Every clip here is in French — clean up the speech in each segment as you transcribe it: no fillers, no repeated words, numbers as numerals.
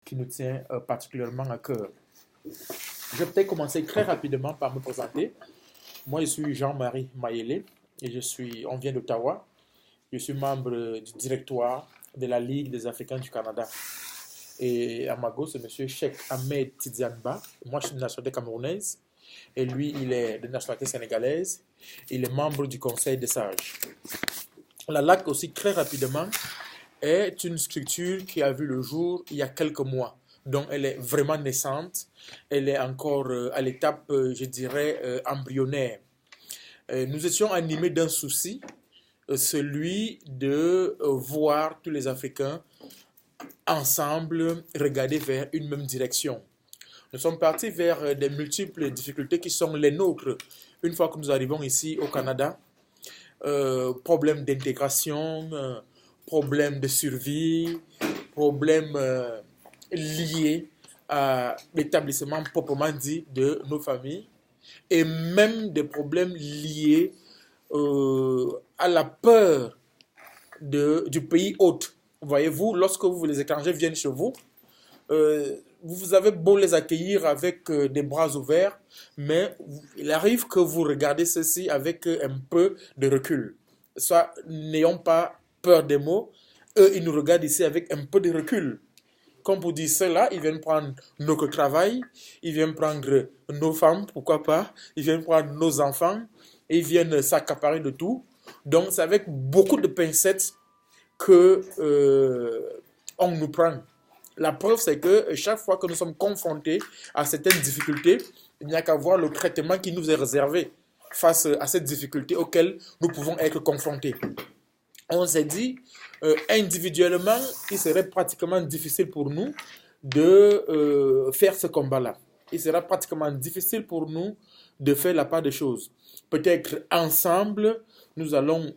qui nous tient particulièrement à cœur. Je vais peut-être commencer très rapidement par me présenter. Moi, je suis Jean-Marie Mayele et on vient d'Ottawa. Je suis membre du directoire de la Ligue des Africains du Canada. Et à ma gauche, c'est M. Cheikh Ahmed Tidiane-Ba. Moi, je suis de nationalité camerounaise et lui, il est de nationalité sénégalaise. Il est membre du Conseil des sages. La LAC aussi, très rapidement, est une structure qui a vu le jour il y a quelques mois. Donc, elle est vraiment naissante. Elle est encore à l'étape, je dirais, embryonnaire. Nous étions animés d'un souci, celui de voir tous les Africains ensemble regarder vers une même direction. Nous sommes partis vers des multiples difficultés qui sont les nôtres. Une fois que nous arrivons ici au Canada, problèmes d'intégration, problèmes de survie, problèmes liés à l'établissement proprement dit de nos familles et même des problèmes liés à la peur du pays hôte. Voyez-vous, lorsque les étrangers viennent chez vous, vous avez beau les accueillir avec des bras ouverts, mais il arrive que vous regardez ceci avec un peu de recul. Soit n'ayons pas peur des mots, eux, ils nous regardent ici avec un peu de recul. Comme vous dites cela, ils viennent prendre notre travail, ils viennent prendre nos femmes, pourquoi pas, ils viennent prendre nos enfants, et ils viennent s'accaparer de tout. Donc, c'est avec beaucoup de pincettes que on nous prend. La preuve, c'est que chaque fois que nous sommes confrontés à certaines difficultés, il n'y a qu'à voir le traitement qui nous est réservé face à ces difficultés auxquelles nous pouvons être confrontés. On s'est dit, individuellement, il serait pratiquement difficile pour nous de faire ce combat-là. Il sera pratiquement difficile pour nous de faire la part des choses. Peut-être ensemble, nous allons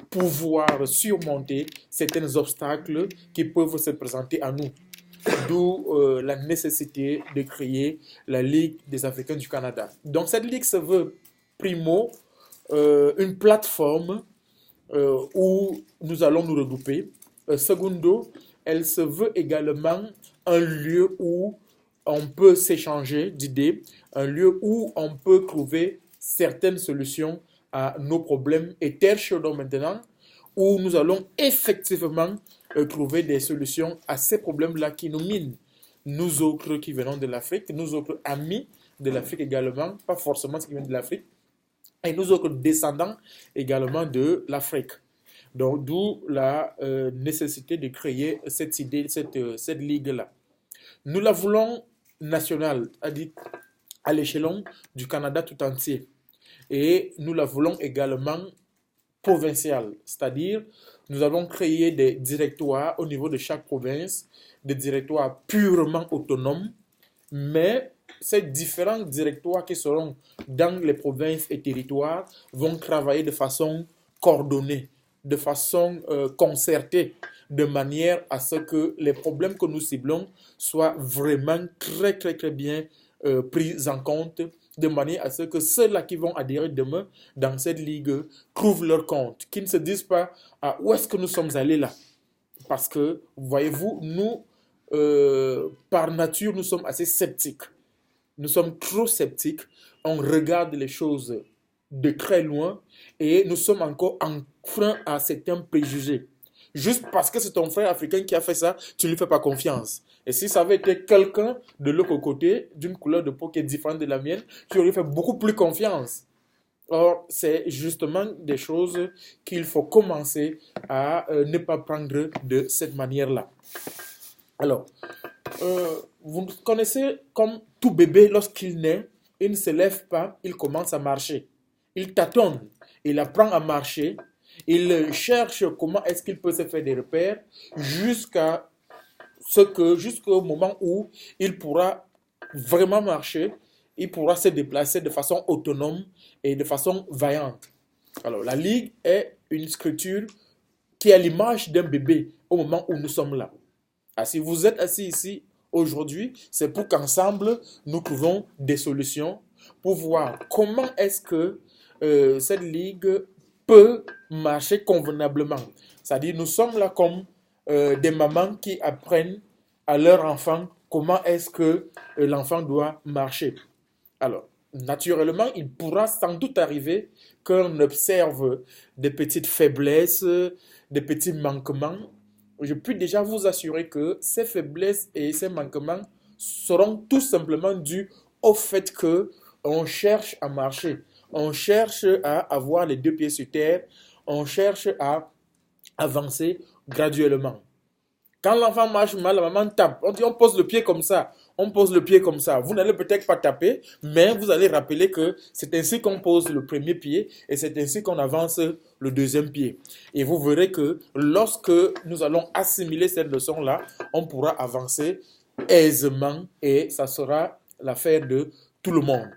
pouvoir surmonter certains obstacles qui peuvent se présenter à nous. D'où la nécessité de créer la Ligue des Africains du Canada. Donc cette Ligue se veut, primo, une plateforme où nous allons nous regrouper. Secondo, elle se veut également un lieu où on peut s'échanger d'idées, un lieu où on peut trouver certaines solutions à nos problèmes et tel chauds maintenant, où nous allons effectivement trouver des solutions à ces problèmes-là qui nous minent. Nous autres qui venons de l'Afrique, nous autres amis de l'Afrique également, pas forcément ceux qui viennent de l'Afrique, et nous autres descendants également de l'Afrique. Donc, d'où la nécessité de créer cette idée, cette ligue-là. Nous la voulons nationale, à l'échelon du Canada tout entier. Et nous la voulons également provinciale, c'est-à-dire nous avons créé des directoires au niveau de chaque province, des directoires purement autonomes, mais ces différents directoires qui seront dans les provinces et territoires vont travailler de façon coordonnée, de façon concertée, de manière à ce que les problèmes que nous ciblons soient vraiment très très très bien pris en compte, de manière à ce que ceux-là qui vont adhérer demain dans cette ligue trouvent leur compte, qu'ils ne se disent pas où est-ce que nous sommes allés là. Parce que, voyez-vous, nous, par nature, nous sommes assez sceptiques. Nous sommes trop sceptiques. On regarde les choses de très loin et nous sommes encore enfreints à certains préjugés. Juste parce que c'est ton frère africain qui a fait ça, tu ne lui fais pas confiance. Et si ça avait été quelqu'un de l'autre côté, d'une couleur de peau qui est différente de la mienne, tu lui fais beaucoup plus confiance. Or, c'est justement des choses qu'il faut commencer à ne pas prendre de cette manière-là. Alors, vous connaissez comme tout bébé, lorsqu'il naît, il ne se lève pas, il commence à marcher. Il tâtonne, il apprend à marcher, il cherche comment est-ce qu'il peut se faire des repères jusqu'au moment où il pourra vraiment marcher, il pourra se déplacer de façon autonome et de façon vaillante. Alors, la Ligue est une structure qui est à l'image d'un bébé au moment où nous sommes là. Si vous êtes assis ici aujourd'hui, c'est pour qu'ensemble, nous trouvons des solutions pour voir comment est-ce que cette Ligue peut marcher convenablement. C'est-à-dire, nous sommes là comme des mamans qui apprennent à leur enfant comment est-ce que l'enfant doit marcher. Alors, naturellement, il pourra sans doute arriver qu'on observe des petites faiblesses, des petits manquements. Je puis déjà vous assurer que ces faiblesses et ces manquements seront tout simplement dus au fait que on cherche à marcher, on cherche à avoir les deux pieds sur terre, on cherche à avancer graduellement. Quand l'enfant marche mal, la maman tape. On dit on pose le pied comme ça. On pose le pied comme ça. Vous n'allez peut-être pas taper, mais vous allez rappeler que c'est ainsi qu'on pose le premier pied et c'est ainsi qu'on avance le deuxième pied. Et vous verrez que lorsque nous allons assimiler cette leçon-là, on pourra avancer aisément et ça sera l'affaire de tout le monde.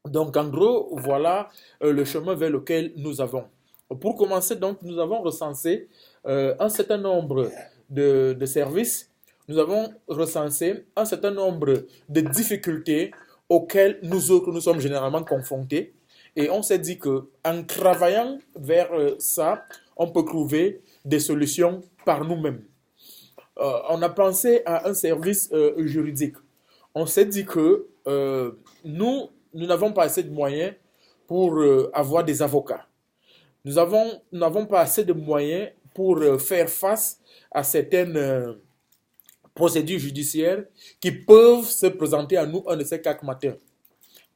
Donc en gros, voilà le chemin vers lequel nous avons. Pour commencer, donc, nous avons recensé un certain nombre de services, nous avons recensé un certain nombre de difficultés auxquelles nous autres nous sommes généralement confrontés. Et on s'est dit qu'en travaillant vers ça, on peut trouver des solutions par nous-mêmes. On a pensé à un service juridique. On s'est dit que nous n'avons pas assez de moyens pour avoir des avocats. Nous n'avons pas assez de moyens pour faire face à certaines procédures judiciaires qui peuvent se présenter à nous un de ces 4 matins.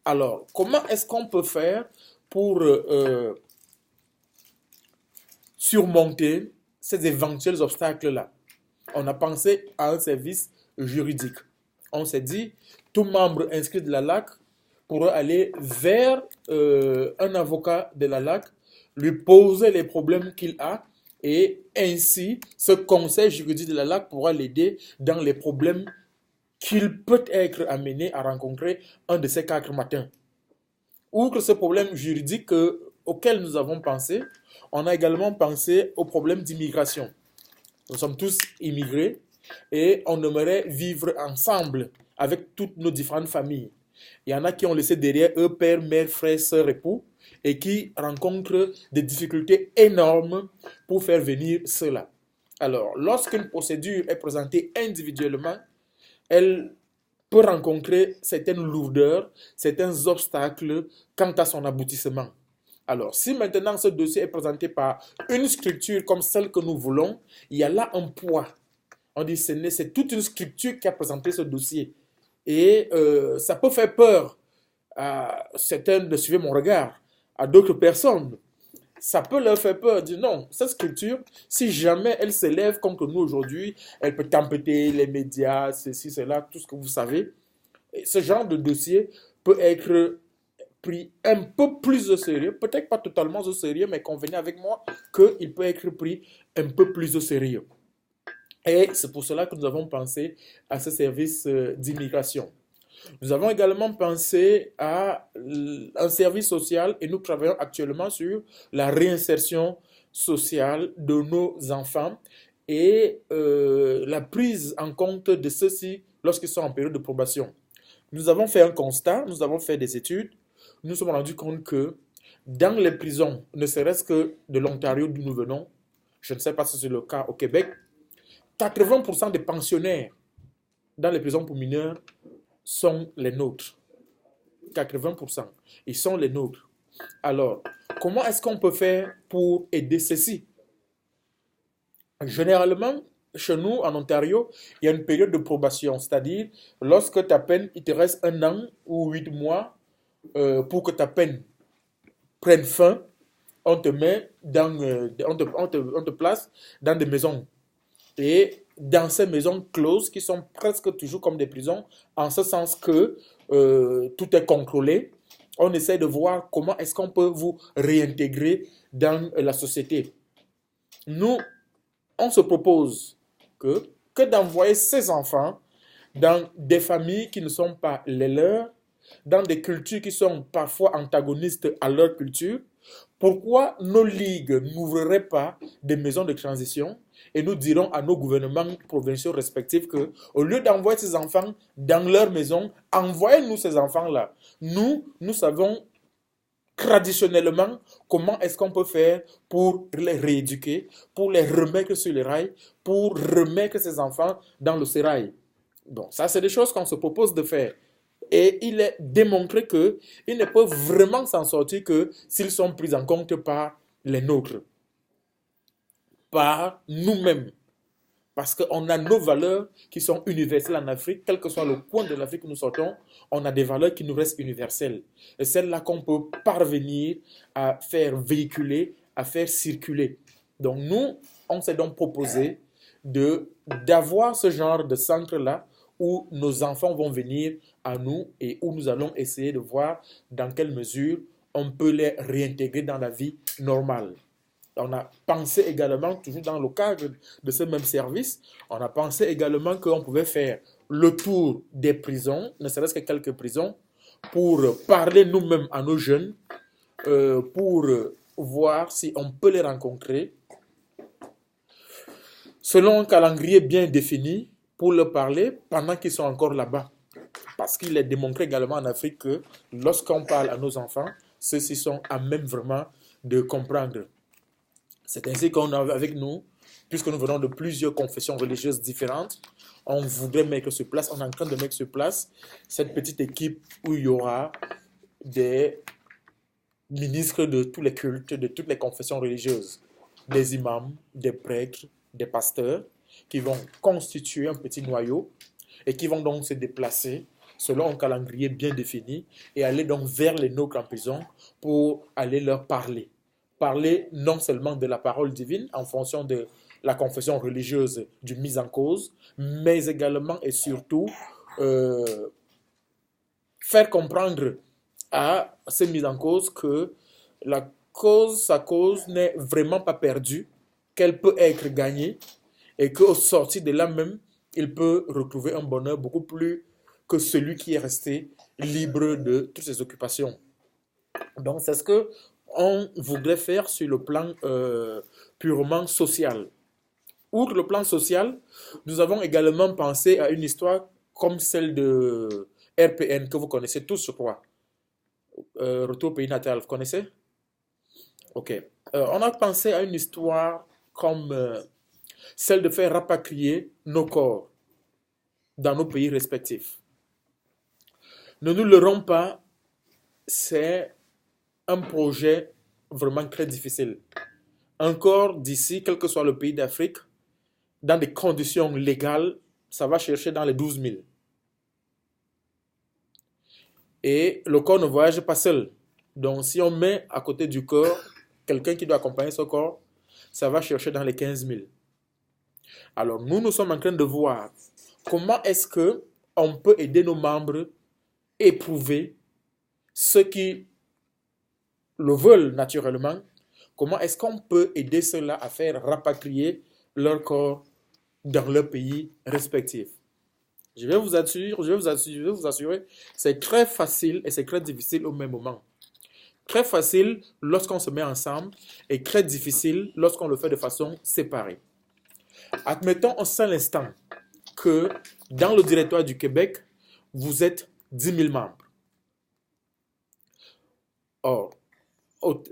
Alors, comment est-ce qu'on peut faire pour surmonter ces éventuels obstacles-là? On a pensé à un service juridique. On s'est dit, tout membre inscrit de la LAC pourra aller vers un avocat de la LAC, lui poser les problèmes qu'il a et ainsi ce conseil juridique de la LAC pourra l'aider dans les problèmes qu'il peut être amené à rencontrer un de ces 4 matins. Outre ce problème juridique auquel nous avons pensé, on a également pensé au problème d'immigration. Nous sommes tous immigrés et on aimerait vivre ensemble avec toutes nos différentes familles. Il y en a qui ont laissé derrière eux père, mère, frère, sœur, époux et qui rencontrent des difficultés énormes pour faire venir cela. Alors, lorsqu'une procédure est présentée individuellement, elle peut rencontrer certaines lourdeurs, certains obstacles quant à son aboutissement. Alors, si maintenant ce dossier est présenté par une structure comme celle que nous voulons, il y a là un poids. On dit que c'est toute une structure qui a présenté ce dossier. Et ça peut faire peur à certains de suivre mon regard, à d'autres personnes. Ça peut leur faire peur, dire non, cette structure, si jamais elle s'élève contre nous aujourd'hui, elle peut tempêter les médias, ceci, cela, tout ce que vous savez. Et ce genre de dossier peut être pris un peu plus au sérieux, peut-être pas totalement au sérieux, mais convenez avec moi qu'il peut être pris un peu plus au sérieux. Et c'est pour cela que nous avons pensé à ce service d'immigration. Nous avons également pensé à un service social et nous travaillons actuellement sur la réinsertion sociale de nos enfants et la prise en compte de ceux-ci lorsqu'ils sont en période de probation. Nous avons fait un constat, nous avons fait des études, nous nous sommes rendus compte que dans les prisons, ne serait-ce que de l'Ontario d'où nous venons, je ne sais pas si c'est le cas au Québec, 80% des pensionnaires dans les prisons pour mineurs sont les nôtres. 80%. Ils sont les nôtres. Alors, comment est-ce qu'on peut faire pour aider ceci? Généralement, chez nous, en Ontario, il y a une période de probation. C'est-à-dire, lorsque ta peine, il te reste 1 an ou 8 mois pour que ta peine prenne fin, on te met dans, on te place dans des maisons. Et dans ces maisons closes qui sont presque toujours comme des prisons, en ce sens que tout est contrôlé, on essaie de voir comment est-ce qu'on peut vous réintégrer dans la société. Nous, on se propose que d'envoyer ces enfants dans des familles qui ne sont pas les leurs, dans des cultures qui sont parfois antagonistes à leur culture. Pourquoi nos ligues n'ouvriraient pas des maisons de transition et nous dirons à nos gouvernements provinciaux respectifs que, au lieu d'envoyer ces enfants dans leur maison, envoyez-nous ces enfants-là. Nous savons traditionnellement, comment est-ce qu'on peut faire pour les rééduquer, pour les remettre sur les rails, pour remettre ces enfants dans le sérail. Donc, ça, c'est des choses qu'on se propose de faire. Et il est démontré qu'ils ne peuvent vraiment s'en sortir que s'ils sont pris en compte par les nôtres, par nous-mêmes. Parce qu'on a nos valeurs qui sont universelles en Afrique, quel que soit le coin de l'Afrique où nous sortons, on a des valeurs qui nous restent universelles. Et celles-là qu'on peut parvenir à faire véhiculer, à faire circuler. Donc nous, on s'est donc proposé d'avoir ce genre de centre-là où nos enfants vont venir à nous et où nous allons essayer de voir dans quelle mesure on peut les réintégrer dans la vie normale. On a pensé également, toujours dans le cadre de ce même service, on a pensé également qu'on pouvait faire le tour des prisons, ne serait-ce que quelques prisons, pour parler nous-mêmes à nos jeunes, pour voir si on peut les rencontrer, selon un calendrier bien défini, pour leur parler pendant qu'ils sont encore là-bas. Parce qu'il est démontré également en Afrique que lorsqu'on parle à nos enfants, ceux-ci sont à même vraiment de comprendre. C'est ainsi qu'on a avec nous, puisque nous venons de plusieurs confessions religieuses différentes, on voudrait mettre sur place, on est en train de mettre sur place cette petite équipe où il y aura des ministres de tous les cultes, de toutes les confessions religieuses, des imams, des prêtres, des pasteurs, qui vont constituer un petit noyau et qui vont donc se déplacer selon un calendrier bien défini et aller donc vers les nôtres en prison pour aller leur parler. Parler non seulement de la parole divine en fonction de la confession religieuse du mis en cause, mais également et surtout faire comprendre à ces mis en cause que sa cause n'est vraiment pas perdue, qu'elle peut être gagnée et qu'au sortir de là même, il peut retrouver un bonheur beaucoup plus que celui qui est resté libre de toutes ses occupations. Donc c'est ce que on voudrait faire sur le plan purement social. Outre le plan social, nous avons également pensé à une histoire comme celle de RPN que vous connaissez tous, je crois. Retour au pays natal, vous connaissez? Ok. On a pensé à une histoire comme celle de faire rapatrier nos corps dans nos pays respectifs. Ne nous leurrons pas, c'est un projet vraiment très difficile. Un corps d'ici, quel que soit le pays d'Afrique, dans des conditions légales, ça va chercher dans les 12 000. Et le corps ne voyage pas seul. Donc si on met à côté du corps quelqu'un qui doit accompagner ce corps, ça va chercher dans les 15 000. Alors nous sommes en train de voir comment est-ce qu'on peut aider nos membres à éprouver ceux qui le veulent naturellement, comment est-ce qu'on peut aider ceux-là à faire rapatrier leur corps dans leur pays respectif. Je vais vous assurer, c'est très facile et c'est très difficile au même moment. Très facile lorsqu'on se met ensemble et très difficile lorsqu'on le fait de façon séparée. Admettons un seul instant que dans le directoire du Québec, vous êtes 10 000 membres. Or,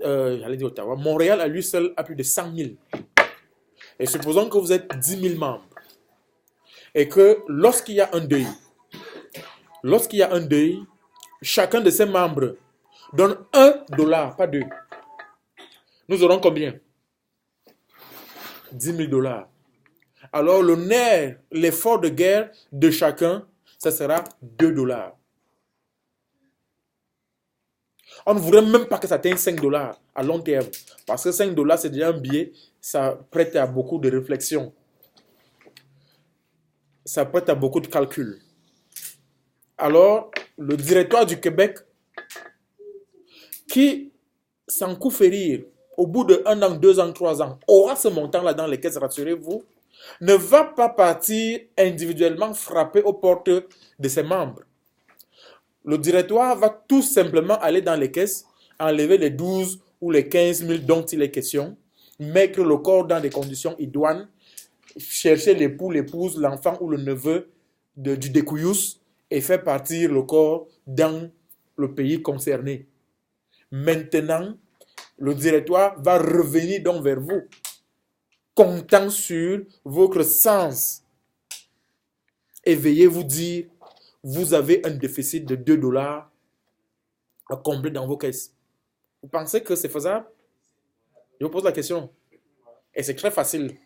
j'allais dire Ottawa, Montréal à lui seul a plus de 100 000. Et supposons que vous êtes 10 000 membres. Et que lorsqu'il y a un deuil, chacun de ces membres donne $1, pas 2. Nous aurons combien? 10 000 $. Alors le nerf, l'effort de guerre de chacun, ça sera $2. On ne voudrait même pas que ça atteigne $5 à long terme. Parce que $5, c'est déjà un billet, ça prête à beaucoup de réflexion. Ça prête à beaucoup de calculs. Alors, le directoire du Québec, qui, sans coup férir, au bout de 1 an, 2 ans, 3 ans, aura ce montant-là dans les caisses, rassurez-vous, ne va pas partir individuellement frapper aux portes de ses membres. Le directoire va tout simplement aller dans les caisses, enlever les 12 ou les 15 000 dont il est question, mettre le corps dans des conditions idoines, chercher l'époux, l'épouse, l'enfant ou le neveu du découillous et faire partir le corps dans le pays concerné. Maintenant, le directoire va revenir donc vers vous, comptant sur votre sens. Et veuillez vous dire, vous avez un déficit de 2 dollars à combler dans vos caisses. Vous pensez que c'est faisable? Je vous pose la question. Et c'est très facile.